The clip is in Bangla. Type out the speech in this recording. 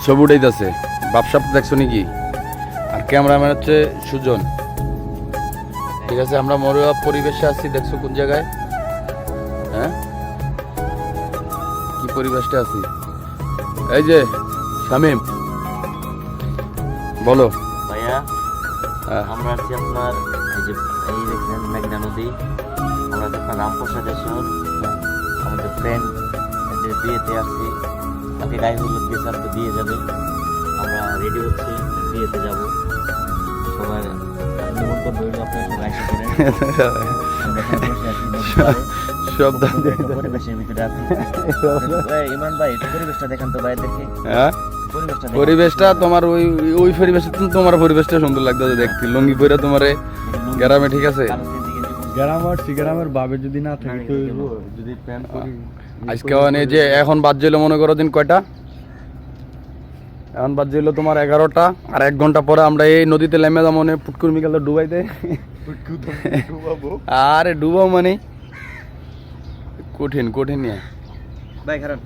ছবি উঠাইতেছে। বাপসাপ দেখছো নাকি? আর ক্যামেরাম্যান হচ্ছে সুজন। ঠিক আছে, আমরা মরুয়া পরিবেশে আছি। দেখছো কোন জায়গায়? হ্যাঁ, কি পরিবেশটা আছি? এই যে শামিম, বলো। ভাইয়া হ্যাঁ। আমরা আছি আপনার এই যে এই দেখছেন মেঘনা নদী, আমরা আছি আপনার রামপ্রসাদের শহর। আমাদের ফ্রেন্ড যে বিয়েতে আসছি, তাকে গায়ে হলুদ দিয়েছে, আজকে বিয়ে যাবে। আমরা রেডি হচ্ছি, বিয়েতে যাব। সবার নিমন্ত্রণ রইল, আপনারা সবাই আসতে পারেন। আমরা এখানে বসে আছি নদীর পাড়ে, সব পরিবেশের ভিতরে আছি। ইমরান ভাই একটু পরিবেশটা দেখান তো ভাইদেরকে। হ্যাঁ, পরিবেশটা দেখান। পরিবেশটা তোমার ওই ওই পরিবেশে তোমার পরিবেশটা সুন্দর লাগতেছে দেখতে। লুঙ্গি পরে তোমারে গ্রামে, ঠিক আছে। গ্রামের বাবে যদি না থাকে তো যদি প্যান্ট পরি আজকে মানে যে এখন বাদ যেলো মনে করো দিন কয়টা, এখন বাদ যেলো তোমার 11টা। আর 1 ঘন্টা পরে আমরা এই নদীতে নেমে যাবো, মানে পুটকুরমি গেলে ডুবাইতে। আরে ডুবাও মানে কঠিন কঠিন নিয়ে। ভাই খারাপ